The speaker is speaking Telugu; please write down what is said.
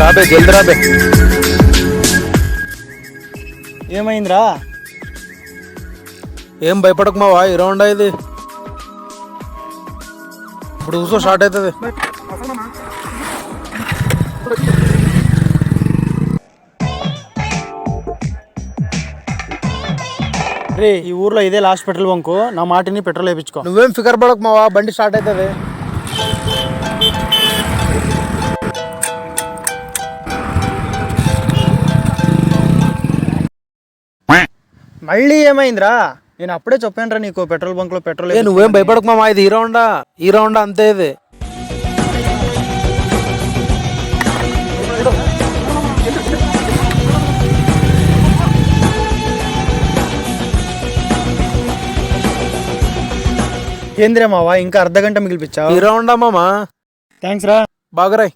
రాబే జల్ది రాబే. ఏమైందిరా? ఏం భయపడకు మావా, హీరో హోండా ఇది. ఇప్పుడు కూర్చో, స్టార్ట్ అవుతుంది. రే, ఈ ఊర్లో ఇదే లాస్ట్ పెట్రోల్ బంకు. నా మాటిని పెట్రోల్ వేయించుకో. నువ్వేం ఫికర్ పడకు మావా, బండి స్టార్ట్ అవుతుంది. మళ్ళీ ఏమైందిరా? నేను అప్పుడే చెప్పానురా నీకు పెట్రోల్ బంక్ లో పెట్రోల్ నువ్వేం భయపడకు మావా, ఇది హీరో హోండా. హీరో హోండా అంతే ఇది. ఏంద్రే మావా, ఇంకా అర్ధగంట మిగిలిపించావు. హీరో హోండా మామా. థ్యాంక్స్ రా. బాగా రాయ్.